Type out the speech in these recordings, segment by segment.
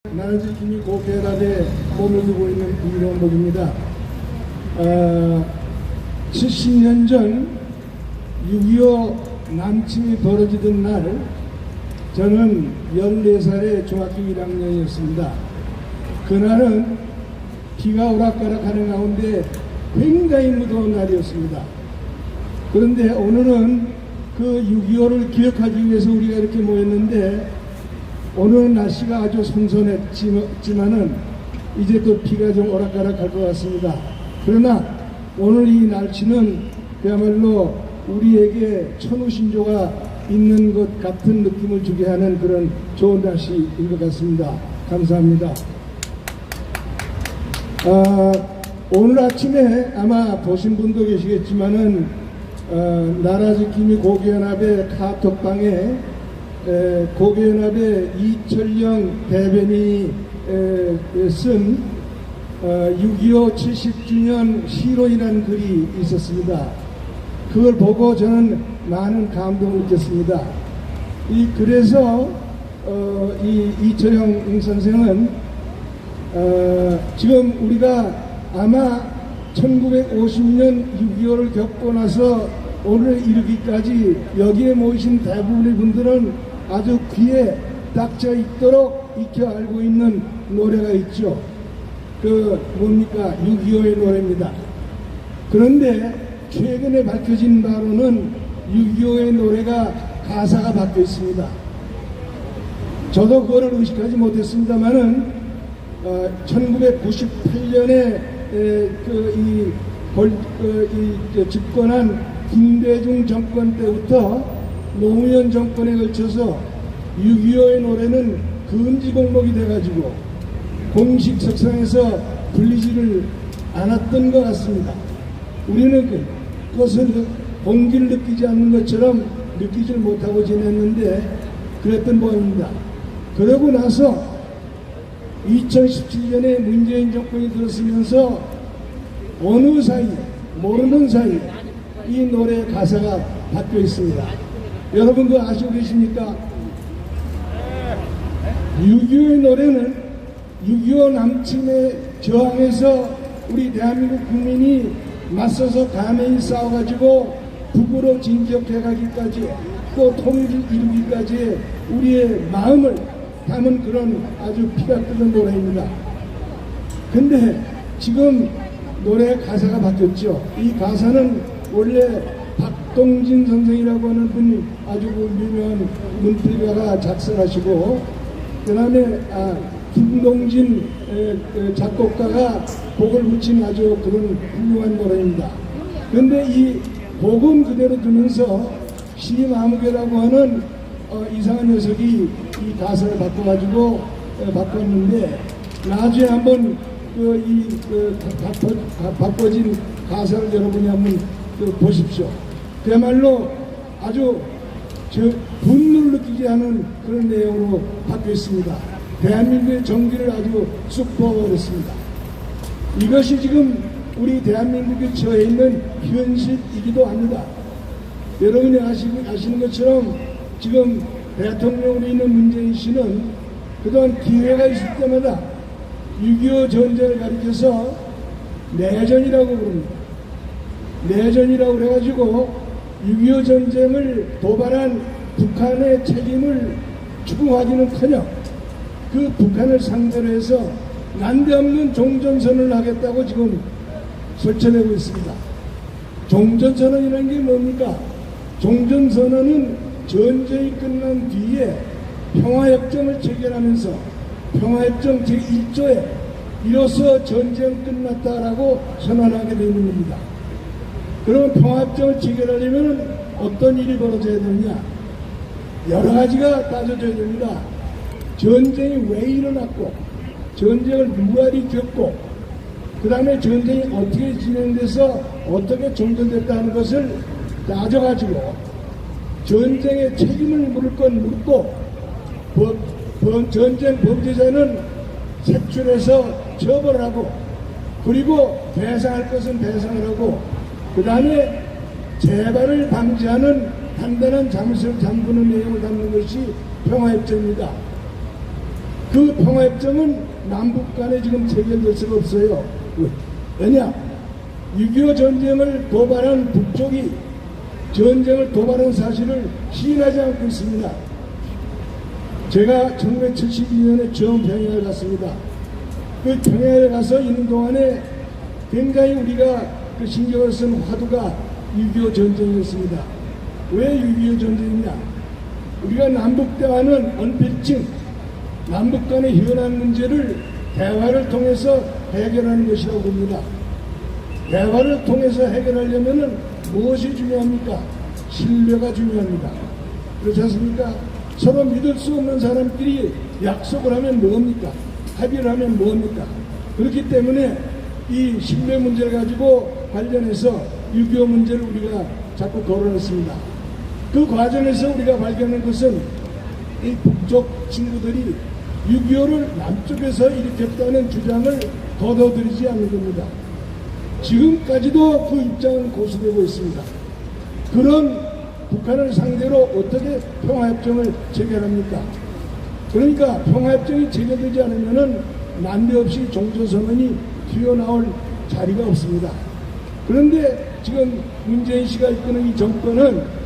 나라지킴이 고개랍에 몸을 두고 있는 이명복입니다. 70년 전 6.25 남침이 벌어지던 날 저는 14살의 중학교 1학년이었습니다. 그날은 비가 오락가락하는 가운데 굉장히 무더운 날이었습니다. 그런데 오늘은 그 6.25를 기억하기 위해서 우리가 이렇게 모였는데 오늘 날씨가 아주 선선했지만은 이제 또 비가 좀 오락가락할 것 같습니다. 그러나 오늘 이 날씨는 그야말로 우리에게 천우신조가 있는 것 같은 느낌을 주게 하는 그런 좋은 날씨인 것 같습니다. 감사합니다. 오늘 아침에 아마 보신 분도 계시겠지만은 나라지킴이 고개연합의 카톡방에 고개연합의 이철영 대변인이 쓴 6.25 70주년 시로이라는 글이 있었습니다. 그걸 보고 저는 많은 감동을 느꼈습니다. 이 글에서 이 이철영 선생은 지금 우리가 아마 1950년 6.25를 겪고 나서 오늘 이르기까지 여기에 모이신 대부분의 분들은 아주 귀에 닥쳐 있도록 익혀 알고 있는 노래가 있죠. 그 뭡니까? 6.25의 노래입니다. 그런데 최근에 밝혀진 바로는 6.25의 노래가 가사가 바뀌어 있습니다. 저도 그거를 의식하지 못했습니다만은 1998년에 집권한 김대중 정권 때부터 노무현 정권에 걸쳐서 6.25의 노래는 금지 공목이 돼가지고 공식 석상에서 불리지를 않았던 것 같습니다. 우리는 그것을 공기를 느끼지 않는 것처럼 느끼지를 못하고 지냈는데 그랬던 모양입니다. 그러고 나서 2017년에 문재인 정권이 들었으면서 어느 사이에 모르는 사이에 이 노래 가사가 바뀌어 있습니다. 여러분 그거 아시고 계십니까? 6.25의 노래는 6.25 남침에 저항해서 우리 대한민국 국민이 맞서서 가만히 싸워가지고 북으로 진격해가기까지 또 통일을 이루기까지의 우리의 마음을 담은 그런 아주 피가 끓는 노래입니다. 근데 지금 노래 가사가 바뀌었죠. 이 가사는 원래 박동진 선생이라고 하는 분이 아주 유명한 문필가가 작성하시고 그 다음에 김동진 작곡가가 곡을 붙인 아주 그런 훌륭한 노래입니다. 그런데 이 곡은 그대로 두면서 시마무개라고 하는 이상한 녀석이 이 가사를 바꿔가지고 바꿨는데 나중에 한번 바꿔진 가사를 여러분이 한번 보십시오. 그야말로 아주 분노를 느끼게 하는 그런 내용으로 바뀌어 있습니다. 대한민국의 정기를 아주 쑥 부어버렸습니다. 이것이 지금 우리 대한민국에 처해 있는 현실이기도 합니다. 여러분이 아시는 것처럼 지금 대통령으로 있는 문재인 씨는 그동안 기회가 있을 때마다 6.25 전쟁을 가리켜서 내전이라고 부릅니다. 내전이라고 그래가지고 6.25 전쟁을 도발한 북한의 책임을 추궁하기는커녕 그 북한을 상대로 해서 난데없는 종전선언을 하겠다고 지금 설쳐내고 있습니다. 종전선언이라는 게 뭡니까? 종전선언은 전쟁이 끝난 뒤에 평화협정을 체결하면서 평화협정 제1조에 이로써 전쟁 끝났다라고 선언하게 되는 겁니다. 그러면 평화협정을 체결하려면 어떤 일이 벌어져야 되느냐? 여러 가지가 따져져야 됩니다. 전쟁이 왜 일어났고 전쟁을 누가 겪고 그 다음에 전쟁이 어떻게 진행돼서 어떻게 종전됐다는 것을 따져가지고 전쟁의 책임을 물을 건 묻고 전쟁 범죄자는 색출해서 처벌하고 그리고 배상할 것은 배상을 하고 그 다음에 재발을 방지하는 단단한 잠수를 잠그는 내용을 담는 것이 평화협정입니다. 그 평화협정은 남북 간에 지금 체결될 수가 없어요. 왜냐? 6.25 전쟁을 도발한 북쪽이 전쟁을 도발한 사실을 시인하지 않고 있습니다. 제가 1972년에 처음 평양에 갔습니다. 그 평양에 가서 있는 동안에 굉장히 우리가 그 신경을 쓴 화두가 6.25 전쟁이었습니다. 왜 6.25 전쟁이냐? 우리가 남북 대화는 언필증, 남북 간의 현안 문제를 대화를 통해서 해결하는 것이라고 봅니다. 대화를 통해서 해결하려면 무엇이 중요합니까? 신뢰가 중요합니다. 그렇지 않습니까? 서로 믿을 수 없는 사람끼리 약속을 하면 뭡니까? 합의를 하면 뭡니까? 그렇기 때문에 이 신뢰 문제를 가지고 관련해서 6.25 문제를 우리가 자꾸 거론했습니다. 그 과정에서 우리가 발견한 것은 이 북쪽 친구들이 6.25를 남쪽에서 일으켰다는 주장을 거둬들이지 않는 겁니다. 지금까지도 그 입장은 고수되고 있습니다. 그런 북한을 상대로 어떻게 평화협정을 체결합니까? 그러니까 평화협정이 체결되지 않으면 난데없이 종전선언이 튀어나올 자리가 없습니다. 그런데 지금 문재인 씨가 이끄는 이 정권은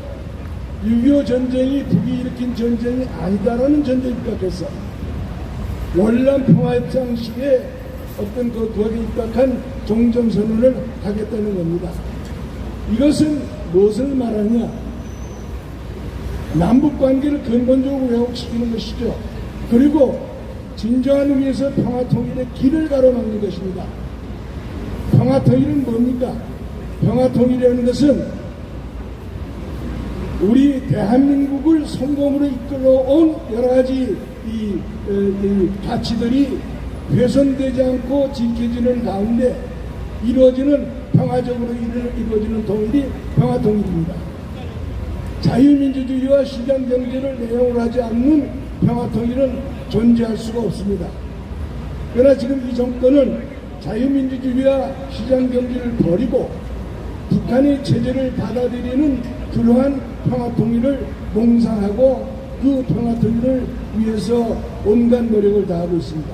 6.25 전쟁이 북이 일으킨 전쟁이 아니다라는 전제에 입각해서 월남 평화협정 시에 어떤 거기에 입각한 종전선언을 하겠다는 겁니다. 이것은 무엇을 말하냐? 남북관계를 근본적으로 왜곡시키는 것이죠. 그리고 진정한 의미에서 평화통일의 길을 가로막는 것입니다. 평화통일은 뭡니까? 평화통일이라는 것은 우리 대한민국을 성공으로 이끌어온 여러가지 이 가치들이 훼손되지 않고 지켜지는 가운데 이루어지는 평화적으로 이루어지는 통일이 평화통일입니다. 자유민주주의와 시장경제를 내용으로 하지 않는 평화통일은 존재할 수가 없습니다. 그러나 지금 이 정권은 자유민주주의와 시장경제를 버리고 북한의 체제를 받아들이는 그러한 평화통일을 몽상하고 그 평화통일을 위해서 온갖 노력을 다하고 있습니다.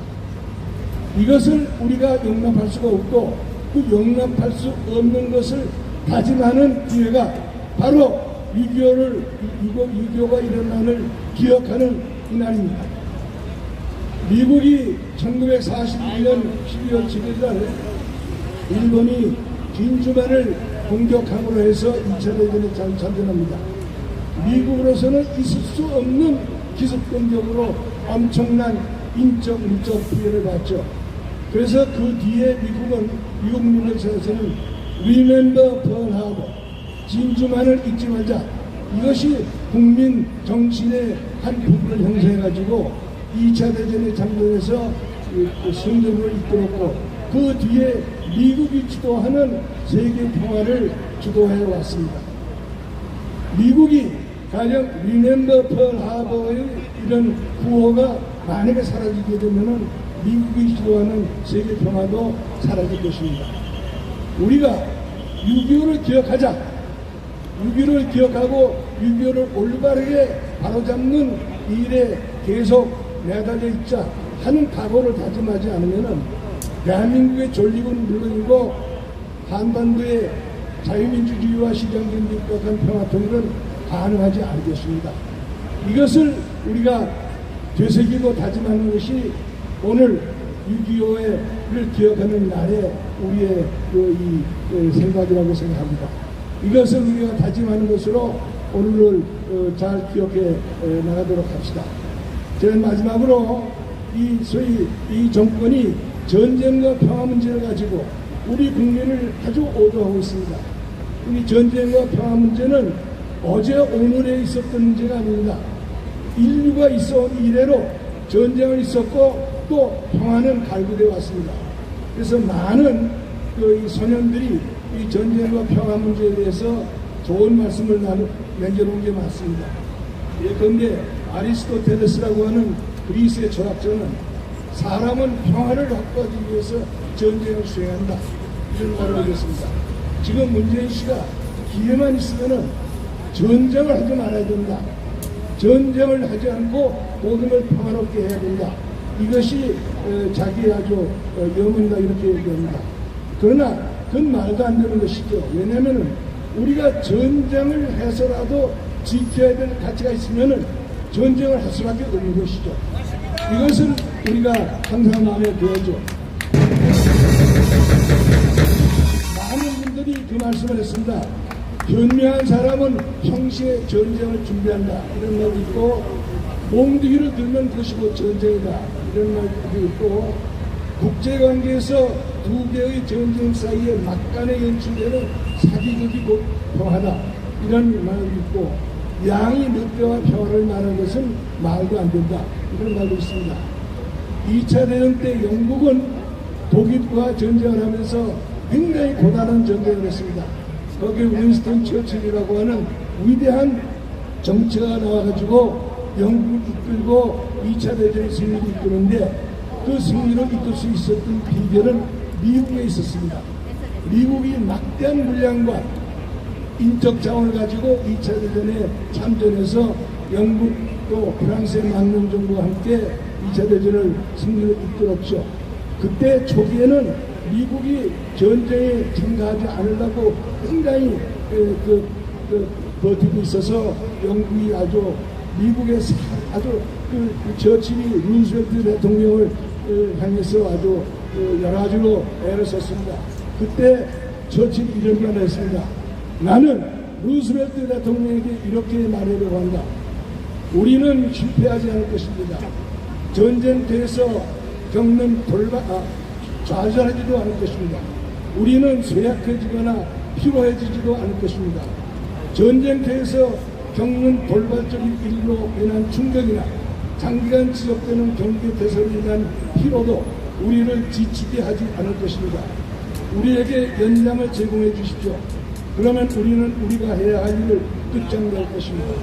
이것을 우리가 용납할 수가 없고 그 용납할 수 없는 것을 다짐하는 기회가 바로 6.25가 일어난 날을 기억하는 이날입니다. 미국이 1941년 12월 7일 일본이 진주만을 공격함으로 해서 2차 대전에 참전합니다. 미국으로서는 있을 수 없는 기습공격으로 엄청난 인적, 물적 피해를 봤죠. 그래서 그 뒤에 미국 민족에서는 Remember Pearl Harbor, 진주만을 잊지 말자. 이것이 국민 정신의 한 부분을 형성해가지고 2차 대전에 참전해서 승전을 이끌었고 그 뒤에 미국이 주도하는 세계 평화를 주도해 왔습니다. 미국이 가령 Remember Pearl Harbor의 이런 구호가 만약에 사라지게 되면은 미국이 주도하는 세계 평화도 사라질 것입니다. 우리가 6.25를 기억하자. 6.25를 기억하고 6.25를 올바르게 바로잡는 일에 계속 매달려 있자 하는 각오를 다짐하지 않으면 대한민국의 존립은 물론이고 한반도의 자유민주주의와 시장경제에 입각한 평화통일은 가능하지 않겠습니다. 이것을 우리가 되새기고 다짐하는 것이 오늘 6.25를 기억하는 날에 우리의 이 생각이라고 생각합니다. 이것을 우리가 다짐하는 것으로 오늘을 잘 기억해 나가도록 합시다. 저는 마지막으로 소위 이 정권이 전쟁과 평화 문제를 가지고 우리 국민을 아주 오도하고 있습니다. 이 전쟁과 평화 문제는 어제 오늘에 있었던 문제가 아닙니다. 인류가 있어온 이래로 전쟁은 있었고 또 평화는 갈구되어 왔습니다. 그래서 많은 이 소년들이 이 전쟁과 평화 문제에 대해서 좋은 말씀을 남겨놓은 게 맞습니다. 그런데 아리스토텔레스라고 하는 그리스의 철학자는 사람은 평화를 확보하기 위해서 전쟁을 수행한다. 이런 말을 하겠습니다. 지금 문재인 씨가 기회만 있으면은 전쟁을 하지 말아야 된다. 전쟁을 하지 않고 모든 걸 평화롭게 해야 된다. 이것이 자기 아주 영혼이다 이렇게 얘기합니다. 그러나 그건 말도 안 되는 것이죠. 왜냐하면 우리가 전쟁을 해서라도 지켜야 될 가치가 있으면 전쟁을 할 수밖에 없는 것이죠. 이것은 우리가 항상 마음에 두어야죠. 많은 분들이 그 말씀을 했습니다. 현명한 사람은 평시에 전쟁을 준비한다 이런 말도 있고, 몽둥이를 들면 그것이 곧 전쟁이다 이런 말도 있고, 국제관계에서 두 개의 전쟁 사이에 막간에 연출되는 사기극이 곧 평화다 이런 말도 있고, 양이 늑대와 평화를 말하는 것은 말도 안 된다 이런 말도 있습니다. 2차 대전 때 영국은 독일과 전쟁을 하면서 굉장히 고단한 전쟁을 했습니다. 거기에 윈스턴 처칠이라고 하는 위대한 정치가 나와가지고 영국을 이끌고 2차 대전의 승리를 이끄는데, 그 승리를 이끌 수 있었던 비결은 미국에 있었습니다. 미국이 막대한 물량과 인적 자원을 가지고 2차 대전에 참전해서 영국 또 프랑스의 막론 정부와 함께 2차 대전을 승리를 이끌었죠. 그때 초기에는 미국이 전쟁에 참가하지 않으려고 굉장히 버티고 있어서 영국이 아주 미국의 아주 처칠이 루스벨트 대통령을 향해서 아주 여러 가지로 애를 썼습니다. 그때 처칠이 이런 말을 했습니다. 나는 루스벨트 대통령에게 이렇게 말하려고 한다. 우리는 실패하지 않을 것입니다. 전쟁터에서 겪는 좌절하지도 않을 것입니다. 우리는 쇠약해지거나 피로해지지도 않을 것입니다. 전쟁터에서 겪는 돌발적인 일로 인한 충격이나 장기간 지속되는 경계 대설로 인한 피로도 우리를 지치게 하지 않을 것입니다. 우리에게 연장을 제공해 주십시오. 그러면 우리는 우리가 해야 할 일을 끝장낼 것입니다.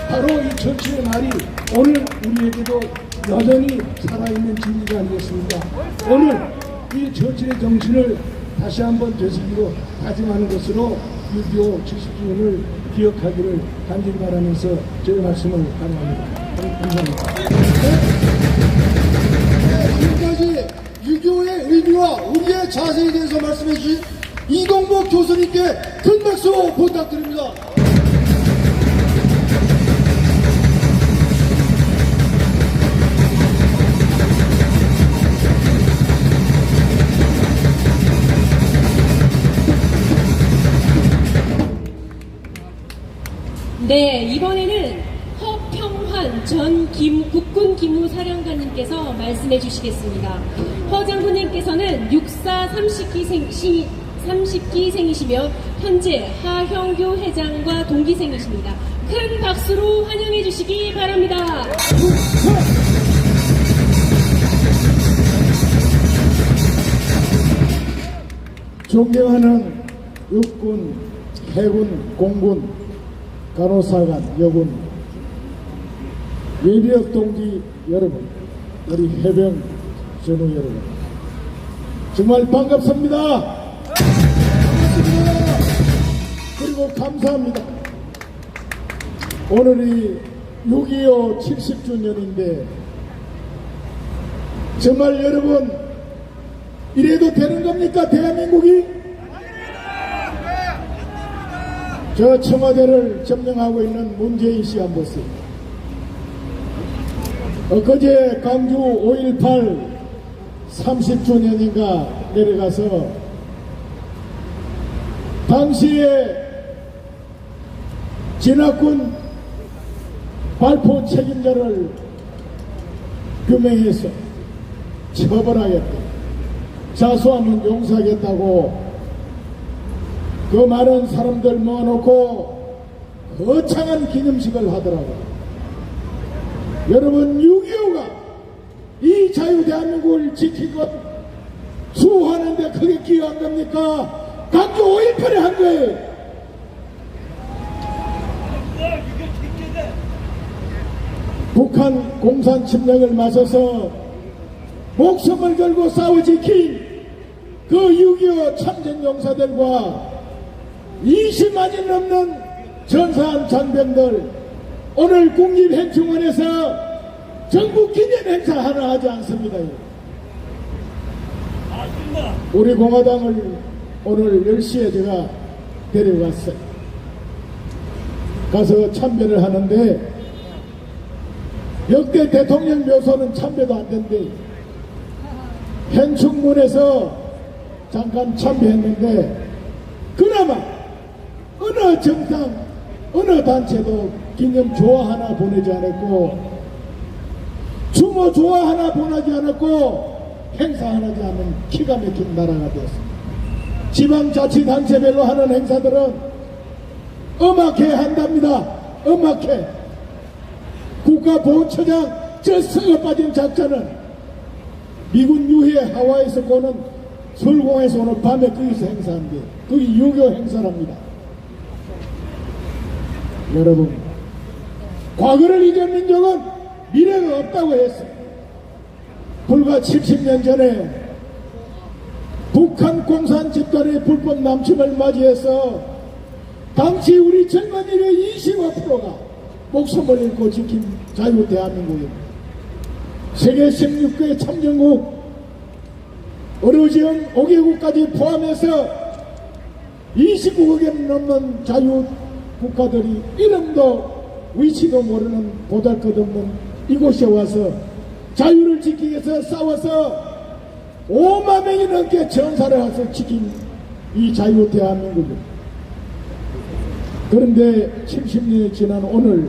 바로 이 처치의 말이 오늘 우리에게도 여전히 살아있는 진리가 아니겠습니까? 오늘 이 처치의 정신을 다시 한번 되새기고 다짐하는 것으로 6.25 70주년을 기억하기를 간절히 바라면서 제 말씀을 감사합니다. 감사합니다. 지금까지 6.25의 의미와 우리의 자세에 대해서 말씀해 주신 이동복 교수님께 큰 박수 부탁드립니다. 네, 이번에는 허평환 전 국군 기무사령관님께서 말씀해 주시겠습니다. 허 장군님께서는 육사 30기생이시며 현재 하형규 회장과 동기생이십니다. 큰 박수로 환영해 주시기 바랍니다. 존경하는 육군, 해군, 공군, 간호사관, 여군, 예비역 동기 여러분, 우리 해병 전우 여러분, 정말 반갑습니다. 그리고 감사합니다. 오늘이 6.25 70주년인데 정말 여러분 이래도 되는 겁니까? 대한민국이? 저 청와대를 점령하고 있는 문재인 씨 한번 보세요. 엊그제 광주 5.18 30주년인가 내려가서 당시에 진화군 발포 책임자를 규명해서 처벌하겠다, 자수하면 용서하겠다고 그 많은 사람들 모아놓고 거창한 기념식을 하더라고요. 여러분, 6.25가 이 자유 대한민국을 지키고 수호하는데 그게 기여한 겁니까? 광주 5.18에 한 거예요. 북한 공산 침략을 맞서서 목숨을 걸고 싸워 지킨 그 6.25 참전 용사들과 20만이 넘는 전사한 장병들, 오늘 국립현충원에서 전국 기념 행사 하나 하지 않습니다. 우리 공화당을 오늘 10시에 제가 데려갔어요. 가서 참배를 하는데 역대 대통령 묘소는 참배도 안 된대. 현충문에서 잠깐 참배했는데 그나마 어느 정당 어느 단체도 기념 조화 하나 보내지 않았고 추모 조화 하나 보내지 않았고 행사 하나 하지 않은 기가 막힌 나라가 되었습니다. 지방자치단체별로 하는 행사들은 엄하게 한답니다. 엄하게. 국가보훈처장 저 썩어 빠진 작자는 미군 유해 하와이에서 오는 설공에서 오늘 밤에 거기서 행사한대. 그게 유교 행사랍니다. 여러분, 과거를 잊은 민족은 미래가 없다고 했어요. 불과 70년 전에 북한 공산 집단의 불법 남침을 맞이해서 당시 우리 젊은이의 25%가 목숨을 잃고 지킨 자유 대한민국입니다. 세계 16개 참전국 어려지은 5개국까지 포함해서 29억에 넘는 자유 국가들이 이름도 위치도 모르는 보잘것없는 이곳에 와서 자유를 지키기 위해서 싸워서 5만 명이 넘게 전사를 해서 지킨 이 자유 대한민국입니다. 그런데 70년이 지난 오늘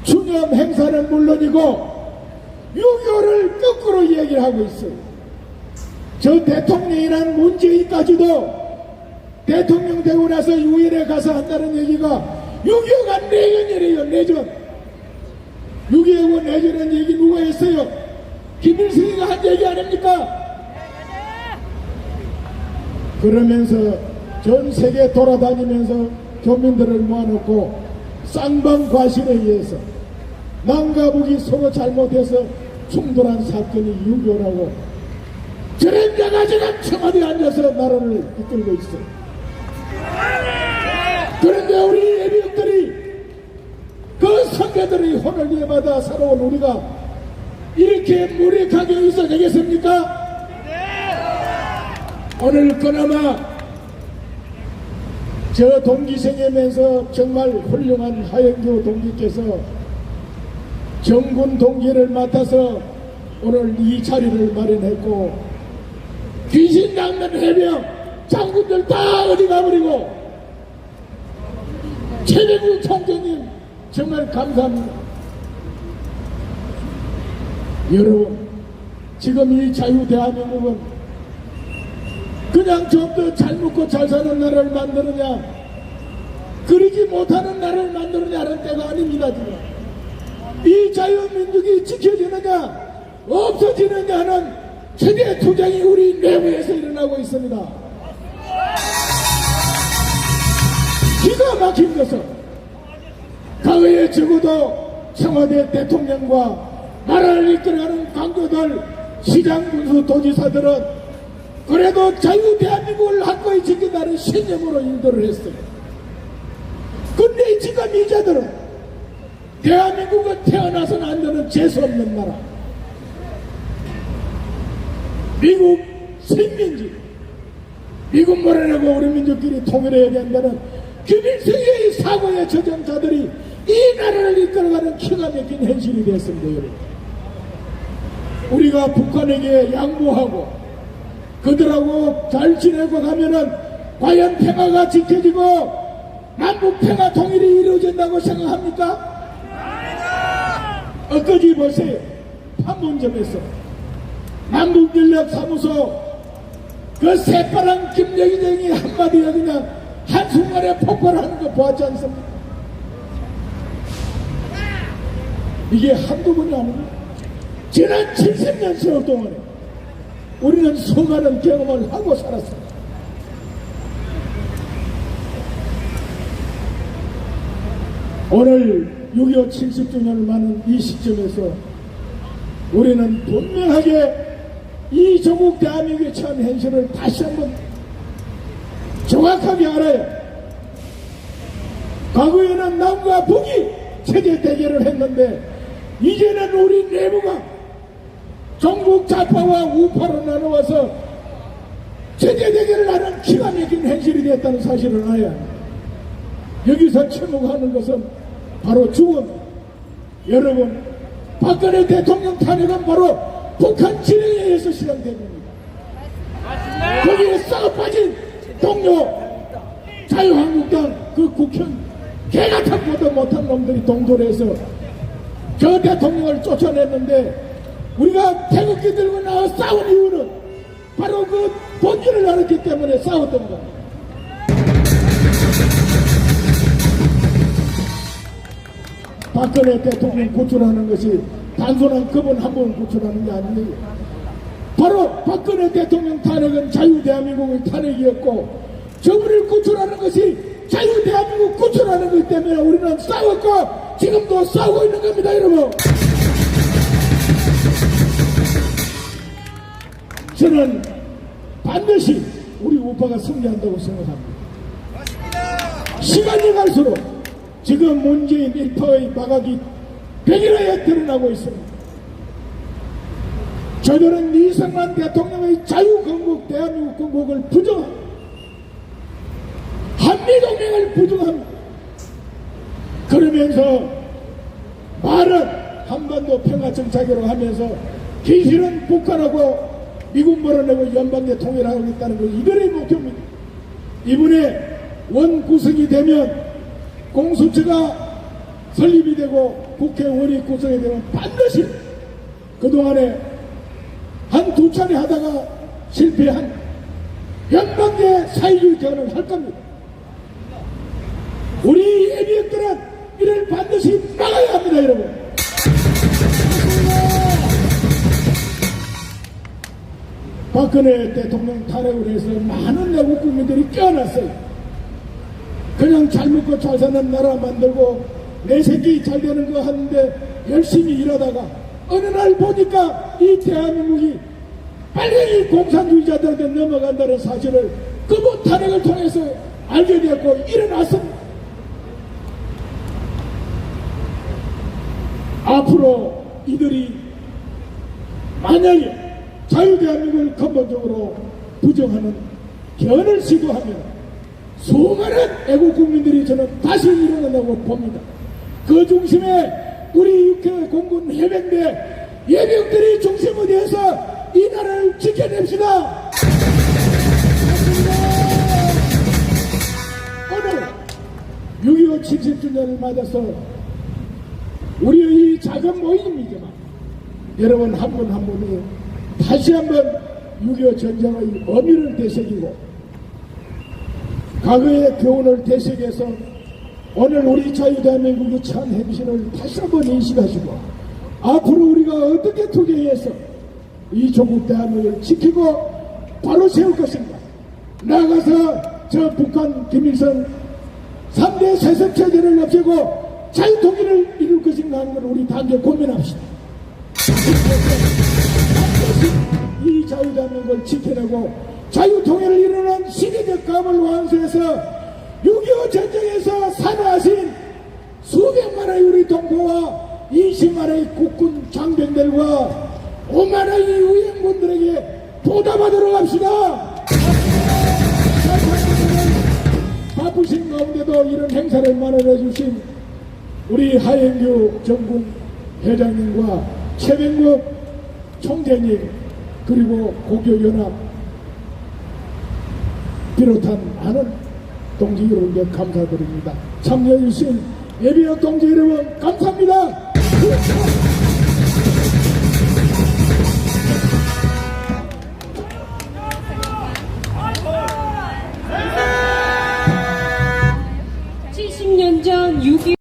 추념 행사는 물론이고 유교를 거꾸로 얘기를 하고 있어요. 저 대통령이란 문재인까지도 대통령 되고 나서 유엔에 가서 한다는 얘기가 6.25가 내전이래요. 내전. 6.25 내전은 얘기 누가 했어요? 김일성이가 한 얘기 아닙니까? 그러면서 전 세계 돌아다니면서 교민들을 모아놓고 쌍방과실에 의해서 남과 북이 서로 잘못해서 충돌한 사건이 6.25라고 저런 자가 지금 청와대에 앉아서 나라를 이끌고 있어요. 그런데 우리 예비역들이 그 선배들의 혼을 이어받아 살아온 우리가 이렇게 무력하게 있어야 되겠습니까? 오늘 그나마 저 동기생이면서 정말 훌륭한 하영규 동기께서 정군 동기를 맡아서 오늘 이 자리를 마련했고 귀신 낚는 해병 장군들 다 어디 가버리고 최대국 총장님 정말 감사합니다. 여러분 지금 이 자유 대한민국은 그냥 좀 더 잘 먹고 잘 사는 나라를 만드느냐 그러지 못하는 나라를 만드느냐는 때가 아닙니다. 지금 이 자유민족이 지켜지느냐 없어지느냐 하는 최대 투쟁이 우리 내부에서 일어나고 있습니다. 기가 막힌 것은 과거에 적어도 청와대 대통령과 나라를 이끌어가는 강도들 시장군수 도지사들은 그래도 자유 대한민국을 확고히 지킨다는 신념으로 일들을 했어요. 근데 지금 이 자들은 대한민국은 태어나서는 안 되는 재수없는 나라 미국 식민지 미국 몰아내고 우리 민족끼리 통일해야 된다는 김일성의 사고의 저정자들이 이 나라를 이끌어가는 기가 막힌 현실이 됐습니다. 여러분. 우리가 북한에게 양보하고 그들하고 잘 지내고 가면은 과연 평화가 지켜지고 남북 평화 통일이 이루어진다고 생각합니까? 엊그제 보세요. 판문점에서 남북연락사무소 그 새파란 김여기정이 한마디가 그냥 한순간에 폭발하는 거 보았지 않습니까? 이게 한두 번이 아니고 지난 70년 세월 동안에 우리는 수많은 경험을 하고 살았습니다. 오늘 6.25 70주년을 맞는 이 시점에서 우리는 분명하게 이 조국 대한민국의 처한 현실을 다시 한번 정확하게 알아요. 과거에는 남과 북이 체제 대결을 했는데 이제는 우리 내부가 전국 좌파와 우파로 나누어서 제재 대결을 하는 기가 막힌 현실이 됐다는 사실을 알아야 합니다. 여기서 침묵하는 것은 바로 죽음. 여러분, 박근혜 대통령 탄핵은 바로 북한 진영에 의해서 시작된 겁니다. 거기에 썩어 빠진 동료 자유한국당 그 국현 개같은 것도 못한 놈들이 동조해서 저 대통령을 쫓아냈는데 우리가 태극기 들고 나와 싸운 이유는 바로 그 본질을 알았기 때문에 싸웠던 겁니다. 박근혜 대통령 구출하는 것이 단순한 그분 한 분 구출하는 게 아니에요. 바로 박근혜 대통령 탄핵은 자유대한민국의 탄핵이었고 저분을 구출하는 것이 자유대한민국 구출하는 것 때문에 우리는 싸웠고 지금도 싸우고 있는 겁니다, 여러분. 저는 반드시 우리 우파가 승리한다고 생각합니다. 시간이 갈수록 지금 문재인 일파의 마각이 백일하에 드러나고 있습니다. 저들은 이승만 대통령의 자유건국 대한민국 건국을 부정합니다. 한미동맹을 부정합니다. 그러면서 말은 한반도 평화정착이라고 하면서 기실은 북한하고 미국 몰아내고 연방제 통일하겠다는 것 이들의 목표입니다. 이번에 원구성이 되면 공수처가 설립이 되고 국회의원이 구성이 되면 반드시 그동안에 한두 차례 하다가 실패한 연방제 사회주의 제안을 할 겁니다. 우리 예비역들은 이를 반드시 막아야 합니다, 여러분. 박근혜 대통령 탄핵을 해서 많은 내국 국민들이 깨어났어요. 그냥 잘 먹고 잘 사는 나라 만들고 내 새끼 잘 되는 거 하는데 열심히 일하다가 어느 날 보니까 이 대한민국이 빨리 공산주의자들한테 넘어간다는 사실을 그분 탄핵을 통해서 알게 되었고 일어났습니다. 앞으로 이들이 만약에 자유대한민국을 근본적으로 부정하는 견을 시도하면 수많은 애국국민들이 저는 다시 일어난다고 봅니다. 그 중심에 우리 육해 공군 해병대 예병들이 중심이 되어서 이 나라를 지켜냅시다. 오늘 6.25 70주년을 맞아서 우리의 이 작은 모임이지만 여러분 한 분 한 분이 다시 한번 6.25 전쟁의 의미를 되새기고 과거의 교훈을 되새겨서 오늘 우리 자유대한민국의 참 행신을 다시 한번 인식하시고 앞으로 우리가 어떻게 투쟁해서 이 조국 대한민국을 지키고 바로 세울 것인가. 나아가서 저 북한 김일성 3대 세습체제를 없애고 자유통일을 이룰 것인가 하는 걸 우리 단계 고민합시다. 이 자유대한민국을 지켜내고 자유통일을 이루는 시대적 감을 완수해서 6.25 전쟁에서 사망하신 수백만의 우리 동포와 20만의 국군 장병들과 5만의 의원군들에게 보답하도록 합시다. 바쁘신 가운데도 이런 행사를 마련해 주신 우리 하영규 전군 회장님과 최병국 총재님 그리고 고교연합 비롯한 많은 동지 여러분께 감사드립니다. 참여해 주신 예비역 동지 여러분 감사합니다.